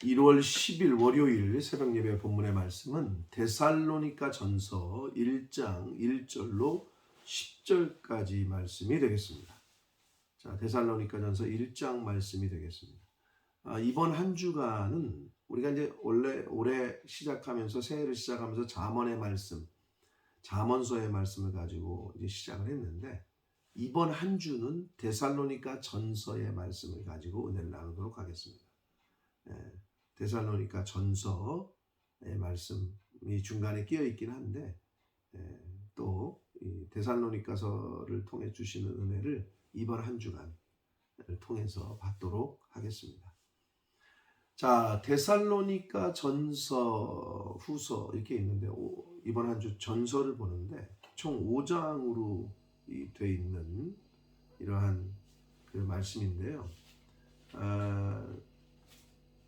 1월 10일 월요일 새벽 예배 본문의 말씀은 데살로니가 전서 1장 1절로 10절까지 말씀이 되겠습니다. 자, 데살로니가 전서 1장 말씀이 되겠습니다. 이번 한 주간은 우리가 이제 원래 올해 시작하면서 새해를 시작하면서 잠언의 말씀, 잠언서의 말씀을 가지고 이제 시작을 했는데 이번 한 주는 데살로니가 전서의 말씀을 가지고 은혜를 나누도록 하겠습니다. 데살로니가 전서의 말씀이 중간에 끼어 있긴 한데 또 이 데살로니가서를 통해 주시는 은혜를 이번 한 주간을 통해서 받도록 하겠습니다. 자, 데살로니가 전서, 후서 이렇게 있는데 이번 한 주 전서를 보는데 총 5장으로 돼 있는 이러한 그 말씀인데요.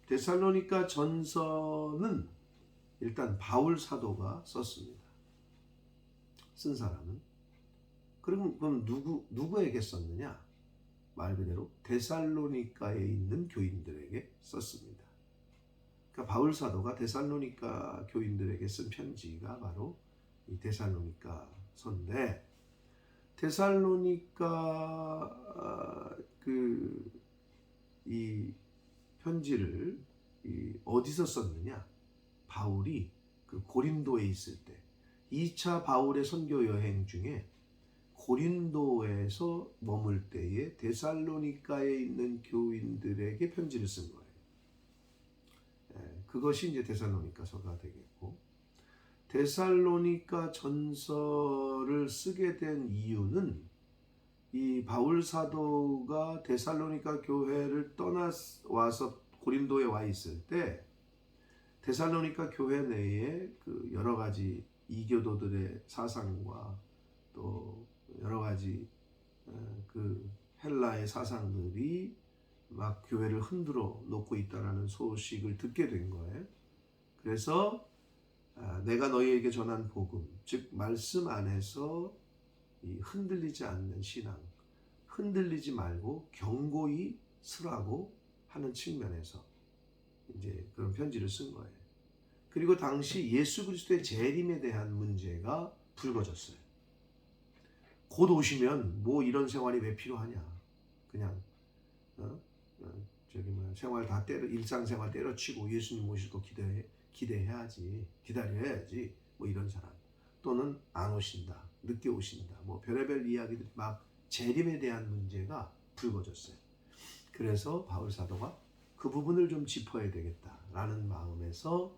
데살로니가 전서는 일단 바울 사도가 썼습니다. 쓴 사람은. 그럼 누구에게 썼느냐? 말 그대로 데살로니가에 있는 교인들에게 썼습니다. 그러니까 바울 사도가 데살로니가 교인들에게 쓴 편지가 바로 이 데살로니가서인데 데살로니가 이 편지를 어디서 썼느냐? 바울이 그 고린도에 있을 때 2차 바울의 선교 여행 중에 고린도에서 머물 때에 데살로니가에 있는 교인들에게 편지를 쓴 거예요. 그것이 이제 데살로니가서가 되겠고, 데살로니가 전서를 쓰게 된 이유는 이 바울 사도가 데살로니가 교회를 떠나와서 고린도에 와 있을 때 데살로니가 교회 내에 그 여러 가지 이교도들의 사상과 또 여러 가지 그 헬라의 사상들이 막 교회를 흔들어 놓고 있다라는 소식을 듣게 된 거예요. 그래서 내가 너희에게 전한 복음, 즉 말씀 안에서 이 흔들리지 않는 신앙, 흔들리지 말고 견고히 서라고 하는 측면에서 이제 그런 편지를 쓴 거예요. 그리고 당시 예수 그리스도의 재림에 대한 문제가 불거졌어요. 곧 오시면 뭐 이런 생활이 왜 필요하냐? 그냥 생활 다 일상생활 때려치고 예수님 오실 거 기대해야지, 기다려야지. 뭐 이런 사람 또는 안 오신다, 늦게 오신다, 뭐 별의별 이야기들 막 재림에 대한 문제가 불거졌어요. 그래서 바울 사도가 그 부분을 좀 짚어야 되겠다라는 마음에서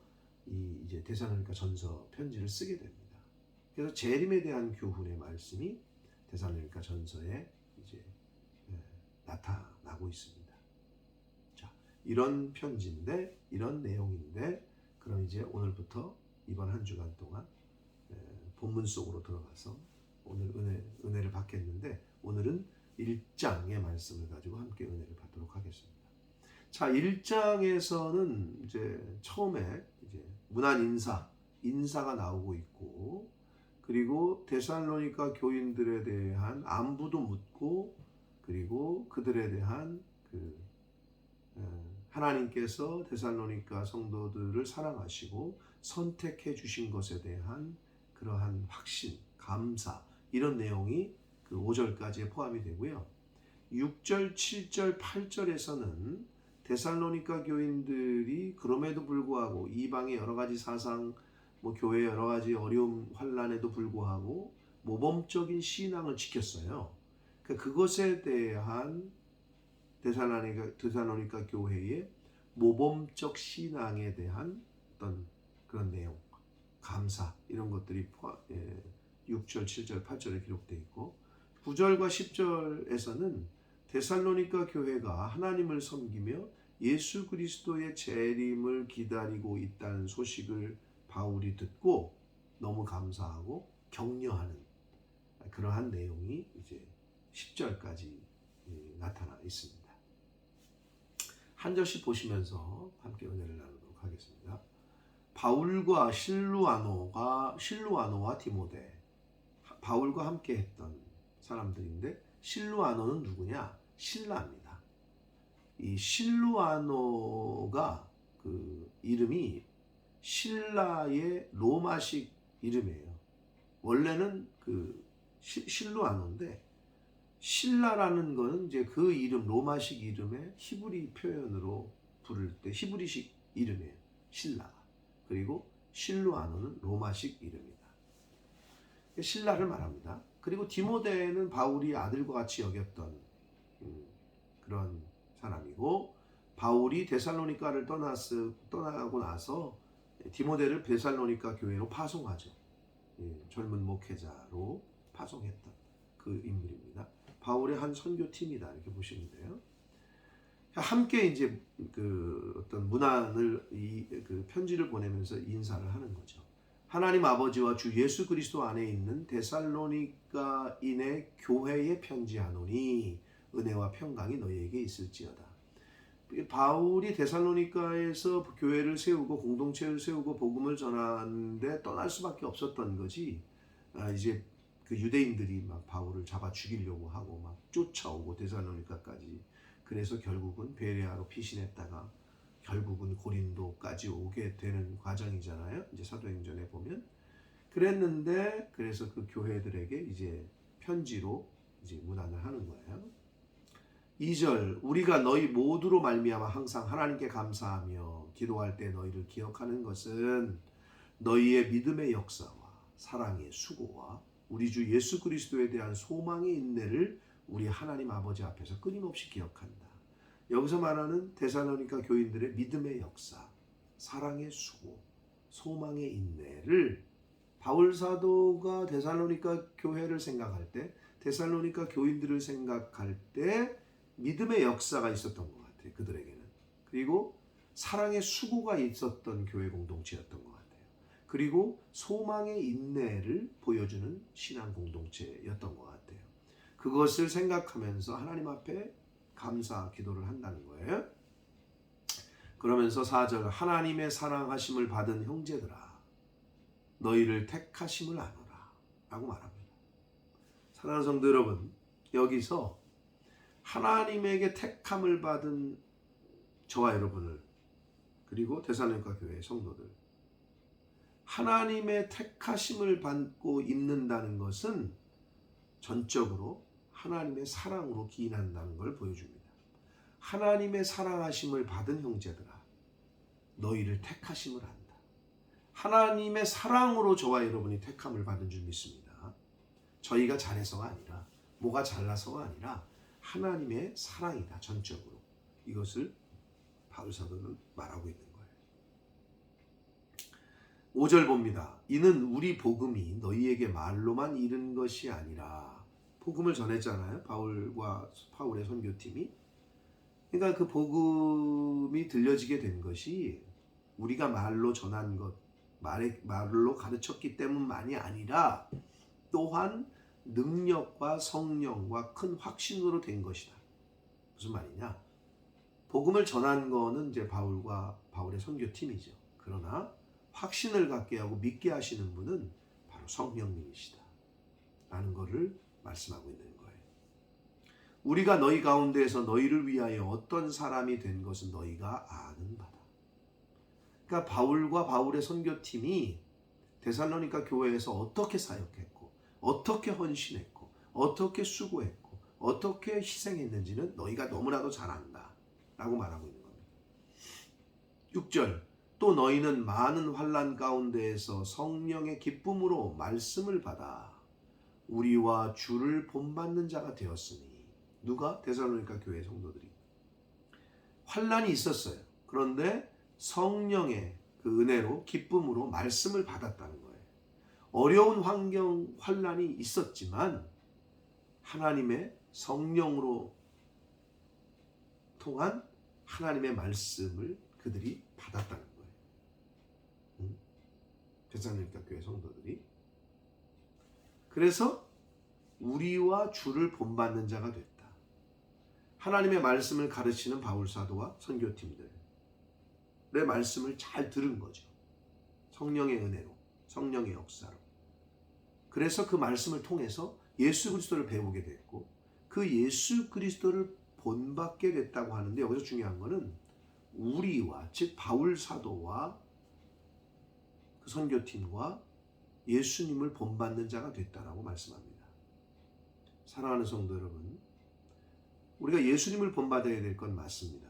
이제 데살로니가 전서 편지를 쓰게 됩니다. 그래서 재림에 대한 교훈의 말씀이 데살로니가 전서에 이제 나타나고 있습니다. 자, 이런 편지인데 이런 내용인데 그럼 이제 오늘부터 이번 한 주간 동안 본문 속으로 들어가서 오늘 은혜를 받겠는데 오늘은 1장의 말씀을 가지고 함께 은혜를 받도록 하겠습니다. 자, 1장에서는 이제 처음에 이제 문안 인사가 나오고 있고 그리고 데살로니가 교인들에 대한 안부도 묻고 그리고 그들에 대한 하나님께서 데살로니가 성도들을 사랑하시고 선택해 주신 것에 대한 그러한 확신, 감사 이런 내용이 그 5절까지에 포함이 되고요. 6절, 7절, 8절에서는 데살로니가 교인들이 그럼에도 불구하고 이방의 여러 가지 사상, 뭐 교회의 여러 가지 어려움, 환난에도 불구하고 모범적인 신앙을 지켰어요. 그것에 대한 데살로니가 교회의 모범적 신앙에 대한 어떤 그런 내용, 감사 이런 것들이 6절, 7절, 8절에 기록되어 있고 9절과 10절에서는 데살로니가 교회가 하나님을 섬기며 예수 그리스도의 재림을 기다리고 있다는 소식을 바울이 듣고 너무 감사하고 격려하는 그러한 내용이 이제 10절까지 나타나 있습니다. 한 절씩 보시면서 함께 은혜를 나누도록 하겠습니다. 바울과 실루아노와 디모데, 바울과 함께 했던 사람들인데 실루아노는 누구냐? 신라입니다. 이 실루아노가 이름이 신라의 로마식 이름이에요. 원래는 그 실루아노인데 신라라는 거는 이제 그 이름 로마식 이름의 히브리 표현으로 부를 때 히브리식 이름이에요. 신라. 그리고 실루아노는 로마식 이름이다. 신라를 말합니다. 그리고 디모데는 바울이 아들과 같이 여겼던 그런 사람이고 바울이 데살로니가를 떠나고 나서 디모데를 데살로니가 교회로 파송하죠. 젊은 목회자로 파송했던 그 인물입니다. 바울의 한 선교팀이다 이렇게 보시면 돼요. 함께 이제 그 어떤 문안을 그 편지를 보내면서 인사를 하는 거죠. 하나님 아버지와 주 예수 그리스도 안에 있는 데살로니가인의 교회에 편지하노니 은혜와 평강이 너희에게 있을지어다. 바울이 데살로니가에서 교회를 세우고 공동체를 세우고 복음을 전하는데 떠날 수밖에 없었던 거지. 이제 그 유대인들이 막 바울을 잡아 죽이려고 하고 막 쫓아오고 데살로니가까지. 그래서 결국은 베레아로 피신했다가 결국은 고린도까지 오게 되는 과정이잖아요. 이제 사도행전에 보면 그랬는데 그래서 그 교회들에게 이제 편지로 이제 문안을 하는 거예요. 2절 우리가 너희 모두로 말미암아 항상 하나님께 감사하며 기도할 때 너희를 기억하는 것은 너희의 믿음의 역사와 사랑의 수고와 우리 주 예수 그리스도에 대한 소망의 인내를 우리 하나님 아버지 앞에서 끊임없이 기억한다. 여기서 말하는 데살로니가 교인들의 믿음의 역사, 사랑의 수고, 소망의 인내를 바울 사도가 데살로니가 교회를 생각할 때, 데살로니가 교인들을 생각할 때 믿음의 역사가 있었던 것 같아요. 그들에게는. 그리고 사랑의 수고가 있었던 교회 공동체였던 것 같아요. 그리고 소망의 인내를 보여주는 신앙 공동체였던 것 같아요. 그것을 생각하면서 하나님 앞에 감사 기도를 한다는 거예요. 그러면서 4절 하나님의 사랑하심을 받은 형제들아 너희를 택하심을 아노라 라고 말합니다. 사랑하는 성도 여러분, 여기서 하나님에게 택함을 받은 저와 여러분을 그리고 데살로니가 교회 성도들 하나님의 택하심을 받고 있는다는 것은 전적으로 하나님의 사랑으로 기인한다는 걸 보여줍니다. 하나님의 사랑하심을 받은 형제들아 너희를 택하심을 안다. 하나님의 사랑으로 저와 여러분이 택함을 받은 줄 믿습니다. 저희가 잘해서가 아니라 뭐가 잘나서가 아니라 하나님의 사랑이다. 전적으로 이것을 바울 사도는 말하고 있는 거예요. 5절 봅니다. 이는 우리 복음이 너희에게 말로만 이른 것이 아니라 복음을 전했잖아요. 바울의 선교팀이. 그러니까 그 복음이 들려지게 된 것이 우리가 말로 전한 것, 말로 가르쳤기 때문만이 아니라 또한 능력과 성령과 큰 확신으로 된 것이다. 무슨 말이냐? 복음을 전한 거는 이제 바울의 선교팀이죠. 그러나 확신을 갖게 하고 믿게 하시는 분은 바로 성령님이시다. 라는 것을 말씀하고 있는 거예요. 우리가 너희 가운데에서 너희를 위하여 어떤 사람이 된 것은 너희가 아는 바다. 그러니까 바울과 바울의 선교팀이 데살로니가 교회에서 어떻게 사역했고 어떻게 헌신했고 어떻게 수고했고 어떻게 희생했는지는 너희가 너무나도 잘 안다 라고 말하고 있는 겁니다. 6절 또 너희는 많은 환난 가운데에서 성령의 기쁨으로 말씀을 받아 우리와 주를 본받는 자가 되었으니 누가? 데살로니가 교회 성도들이. 환난이 있었어요. 그런데 성령의 그 은혜로 기쁨으로 말씀을 받았다는 거예요. 어려운 환경 환난이 있었지만 하나님의 성령으로 통한 하나님의 말씀을 그들이 받았다는 거예요. 데살로니가 교회 성도들이. 그래서 우리와 주를 본받는 자가 됐다. 하나님의 말씀을 가르치는 바울 사도와 선교팀들의 말씀을 잘 들은 거죠. 성령의 은혜로, 성령의 역사로. 그래서 그 말씀을 통해서 예수 그리스도를 배우게 됐고 그 예수 그리스도를 본받게 됐다고 하는데 여기서 중요한 거는 우리와 즉 바울 사도와 그 선교팀과 예수님을 본받는 자가 됐다라고 말씀합니다. 사랑하는 성도 여러분, 우리가 예수님을 본받아야 될 건 맞습니다.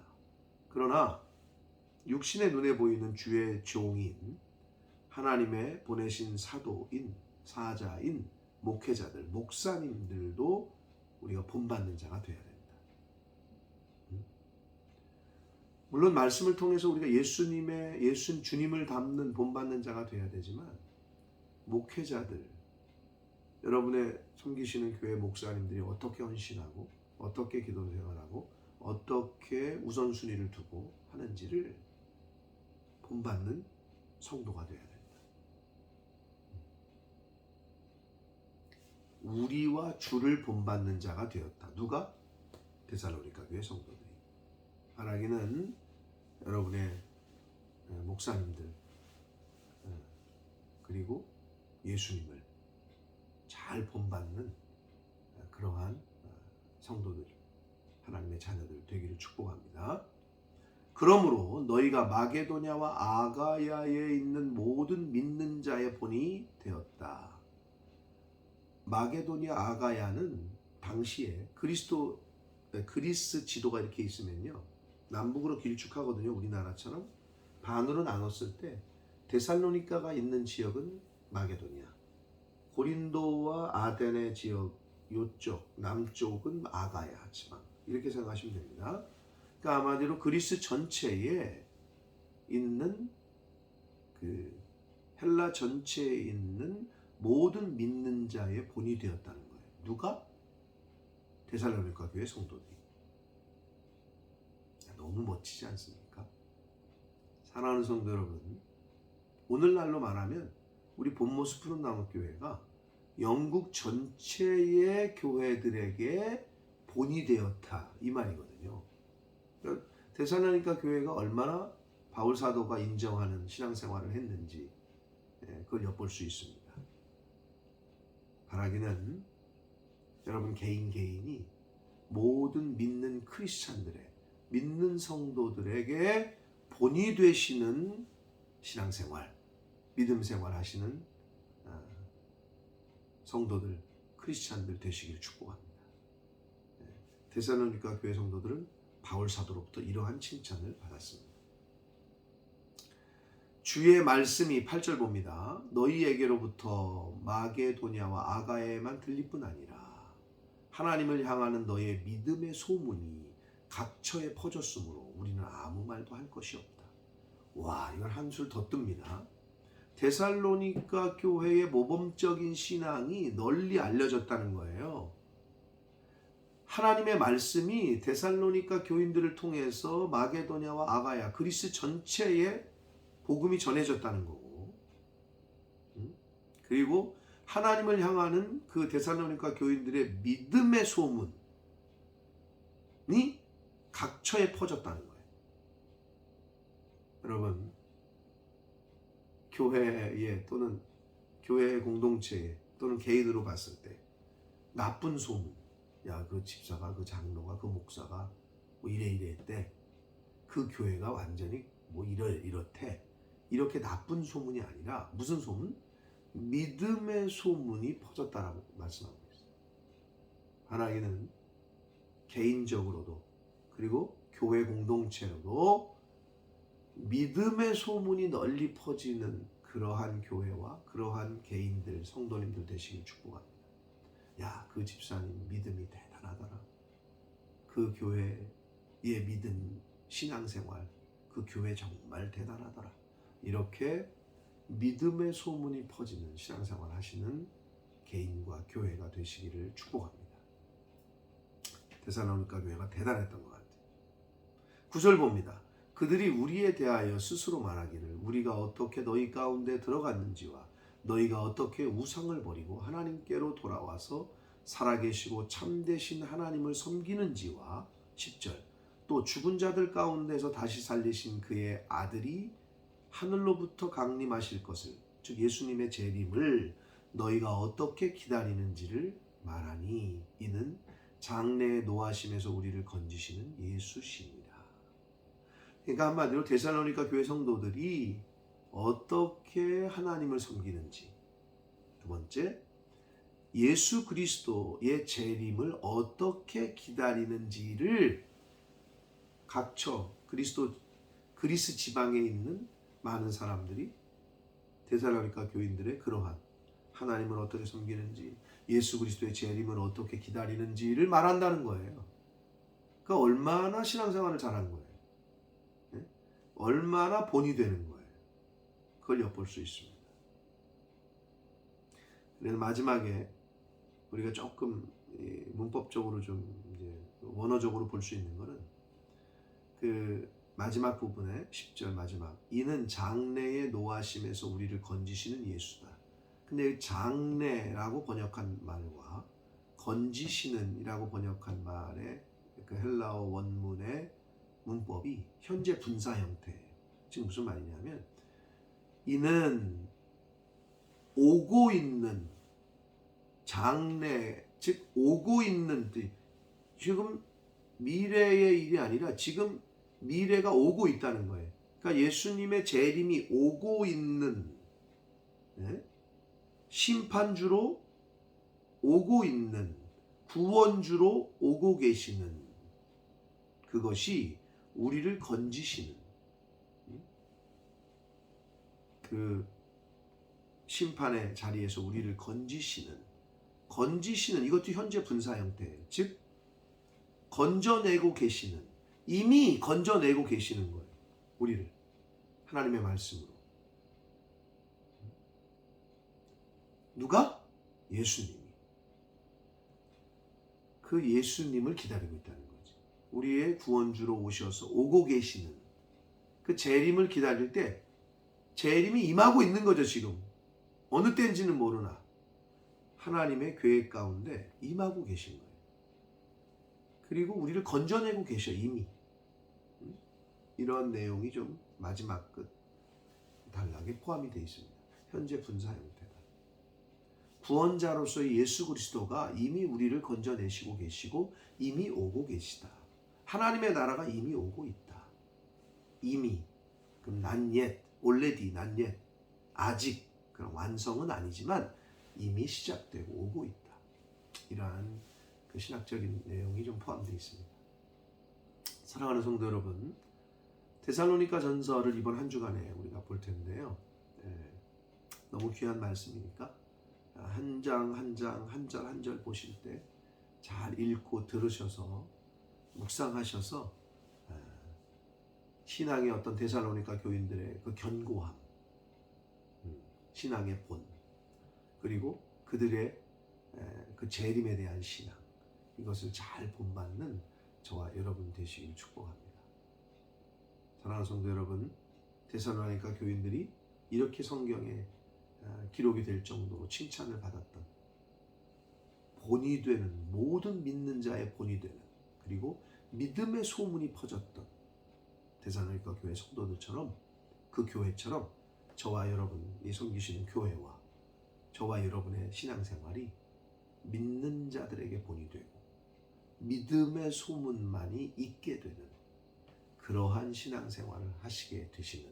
그러나 육신의 눈에 보이는 주의 종인 하나님의 보내신 사도인, 사자인, 목회자들, 목사님들도 우리가 본받는 자가 되어야 됩니다. 물론 말씀을 통해서 우리가 주님을 닮는 본받는 자가 되어야 되지만 목회자들, 여러분의 섬기시는 교회 목사님들이 어떻게 헌신하고 어떻게 기도 생활하고 어떻게 우선순위를 두고 하는지를 본받는 성도가 되어야 된다. 우리와 주를 본받는 자가 되었다. 누가? 데살로니가 교회 성도들이. 바라기는 여러분의 목사님들 그리고 예수님을 잘 본받는 그러한 성도들, 하나님의 자녀들 되기를 축복합니다. 그러므로 너희가 마게도냐와 아가야에 있는 모든 믿는 자의 본이 되었다. 마게도냐 아가야는 당시에 그리스 지도가 이렇게 있으면요, 남북으로 길쭉하거든요. 우리나라처럼 반으로 나눴을 때 데살로니가가 있는 지역은 마게도냐, 고린도와 아덴의 지역 요쪽 남쪽은 아가야 지방, 이렇게 생각하시면 됩니다. 그러니까 아마도 그리스 전체에 있는 그 헬라 전체에 있는 모든 믿는 자의 본이 되었다는 거예요. 누가? 데살로니가 교회 성도들이. 너무 멋지지 않습니까? 사랑하는 성도 여러분, 오늘날로 말하면 우리 본모습 푸른 나무 교회가 영국 전체의 교회들에게 본이 되었다, 이 말이거든요. 데살로니가 교회가 얼마나 바울 사도가 인정하는 신앙생활을 했는지 그걸 엿볼 수 있습니다. 바라기는 여러분 개인이 모든 믿는 크리스찬들의, 믿는 성도들에게 본이 되시는 신앙생활, 믿음생활 하시는 성도들, 크리스찬들 되시기를 축복합니다. 데살로니가 교회 성도들은 바울 사도로부터 이러한 칭찬을 받았습니다. 주의 말씀이 8절 봅니다. 너희에게로부터 마게도냐와 아가야에만 들릴 뿐 아니라 하나님을 향하는 너의 믿음의 소문이 각처에 퍼졌으므로 우리는 아무 말도 할 것이 없다. 와, 이걸 한술 더 뜹니다. 데살로니가 교회의 모범적인 신앙이 널리 알려졌다는 거예요. 하나님의 말씀이 데살로니가 교인들을 통해서 마게도냐와 아가야, 그리스 전체에 복음이 전해졌다는 거고, 그리고 하나님을 향하는 그 데살로니가 교인들의 믿음의 소문이 각처에 퍼졌다는 거예요. 여러분, 교회에 또는 교회 공동체에 또는 개인으로 봤을 때 나쁜 소문, 야, 그 집사가, 그 장로가, 그 목사가 뭐 이래 했대, 그 교회가 완전히 뭐 이렇대, 이렇게 나쁜 소문이 아니라 무슨 소문? 믿음의 소문이 퍼졌다라고 말씀하고 있어요. 하나님은 개인적으로도 그리고 교회 공동체로도 믿음의 소문이 널리 퍼지는 그러한 교회와 그러한 개인들, 성도님들 되시길 축복합니다. 야, 그 집사님 믿음이 대단하더라. 그 교회의 믿음, 신앙생활, 그 교회 정말 대단하더라. 이렇게 믿음의 소문이 퍼지는 신앙생활 하시는 개인과 교회가 되시기를 축복합니다. 데살로니가 교회가 대단했던 것 같아요. 9절 봅니다. 그들이 우리에 대하여 스스로 말하기를 우리가 어떻게 너희 가운데 들어갔는지와 너희가 어떻게 우상을 버리고 하나님께로 돌아와서 살아계시고 참되신 하나님을 섬기는지와 10절 또 죽은 자들 가운데서 다시 살리신 그의 아들이 하늘로부터 강림하실 것을, 즉 예수님의 재림을 너희가 어떻게 기다리는지를 말하니 이는 장래의 노하심에서 우리를 건지시는 예수시니라. 그러니까 한마디로 데살로니가 교회 성도들이 어떻게 하나님을 섬기는지, 두 번째 예수 그리스도의 재림을 어떻게 기다리는지를 각처 그리스 지방에 있는 많은 사람들이 데살로니가 교인들의 그러한 하나님을 어떻게 섬기는지, 예수 그리스도의 재림을 어떻게 기다리는지를 말한다는 거예요. 그러니까 얼마나 신앙생활을 잘한 거예요. 네? 얼마나 본이 되는 거예요. 그걸 엿볼 수 있습니다. 그래서 마지막에 우리가 조금 문법적으로 좀 이제 원어적으로 볼 수 있는 거는 그 마지막 부분에 10절 마지막, 이는 장래의 노하심에서 우리를 건지시는 예수다. 근데 장래라고 번역한 말과 건지시는 이라고 번역한 말의 그 헬라어 원문의 문법이 현재 분사 형태예요. 지금 무슨 말이냐면, 이는 오고 있는 장래, 즉 오고 있는, 지금 미래의 일이 아니라 지금 미래가 오고 있다는 거예요. 그러니까 예수님의 재림이 오고 있는, 네? 심판주로 오고 있는, 구원주로 오고 계시는, 그것이 우리를 건지시는, 그 심판의 자리에서 우리를 건지시는 이것도 현재 분사 형태예요. 즉 건져내고 계시는, 이미 건져내고 계시는 거예요. 우리를 하나님의 말씀으로. 누가? 예수님이. 그 예수님을 기다리고 있다는 거지. 우리의 구원주로 오셔서 오고 계시는 그 재림을 기다릴 때 재림이 임하고 있는 거죠. 지금 어느 때인지는 모르나 하나님의 계획 가운데 임하고 계신 거예요. 그리고 우리를 건져내고 계셔 이미. 이런 내용이 좀 마지막 끝 단락에 포함이 되어 있습니다. 현재 분사 형태다. 구원자로서의 예수 그리스도가 이미 우리를 건져내시고 계시고 이미 오고 계시다. 하나님의 나라가 이미 오고 있다. 이미. 그럼 not yet, already, not yet. 아직 그런 완성은 아니지만 이미 시작되고 오고 있다. 이러한 그 신학적인 내용이 좀 포함되어 있습니다. 사랑하는 성도 여러분, 데살로니가 전서를 이번 한 주간에 우리가 볼 텐데요. 너무 귀한 말씀이니까 한 장 한 장 한 절 한 절 보실 때 잘 읽고 들으셔서 묵상하셔서 신앙의 어떤 데살로니가 교인들의 그 견고함, 신앙의 본, 그리고 그들의 그 재림에 대한 신앙, 이것을 잘 본받는 저와 여러분 되시길 축복합니다. 사랑하는 성도 여러분, 데살로니가 교인들이 이렇게 성경에 기록이 될 정도로 칭찬을 받았던, 본이 되는, 모든 믿는 자의 본이 되는, 그리고 믿음의 소문이 퍼졌던 데살로니가 교회 성도들처럼, 그 교회처럼 저와 여러분이 섬기시는 교회와 저와 여러분의 신앙생활이 믿는 자들에게 본이 되고 믿음의 소문만이 있게 되는 그러한 신앙생활을 하시게 되시는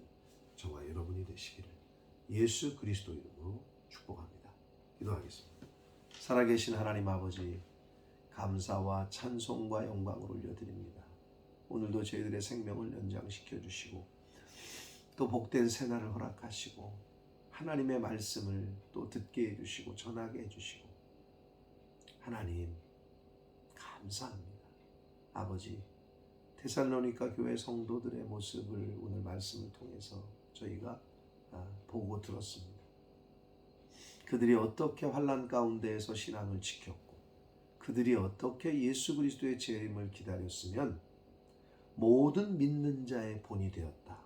저와 여러분이 되시기를 예수 그리스도 이름으로 축복합니다. 기도하겠습니다. 살아계신 하나님 아버지, 감사와 찬송과 영광을 올려드립니다. 오늘도 저희들의 생명을 연장시켜 주시고 또 복된 새날을 허락하시고 하나님의 말씀을 또 듣게 해주시고 전하게 해주시고, 하나님 감사합니다. 아버지, 데살로니가 교회 성도들의 모습을 오늘 말씀을 통해서 저희가 보고 들었습니다. 그들이 어떻게 환난 가운데에서 신앙을 지켰고 그들이 어떻게 예수 그리스도의 재림을 기다렸으면 모든 믿는 자의 본이 되었다.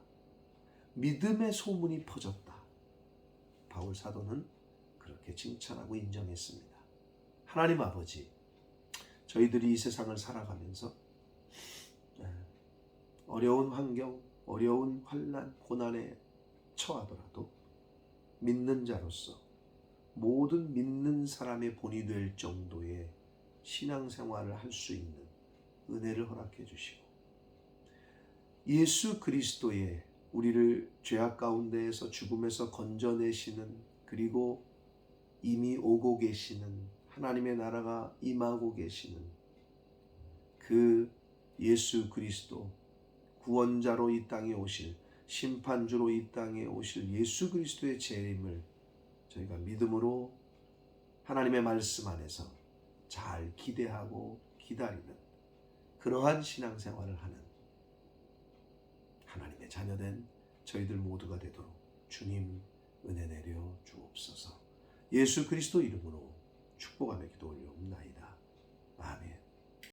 믿음의 소문이 퍼졌다. 바울 사도는 그렇게 칭찬하고 인정했습니다. 하나님 아버지, 저희들이 이 세상을 살아가면서 어려운 환경, 어려운 환난, 고난에 처하더라도 믿는 자로서 모든 믿는 사람의 본이 될 정도의 신앙생활을 할 수 있는 은혜를 허락해 주시고, 예수 그리스도의 우리를 죄악 가운데에서 죽음에서 건져내시는, 그리고 이미 오고 계시는 하나님의 나라가 임하고 계시는 그 예수 그리스도, 구원자로 이 땅에 오실, 심판주로 이 땅에 오실 예수 그리스도의 재림을 저희가 믿음으로 하나님의 말씀 안에서 잘 기대하고 기다리는 그러한 신앙생활을 하는 하나님의 자녀된 저희들 모두가 되도록 주님 은혜 내려 주옵소서. 예수 그리스도 이름으로 축복하며 기도 올려옵나이다. 아멘.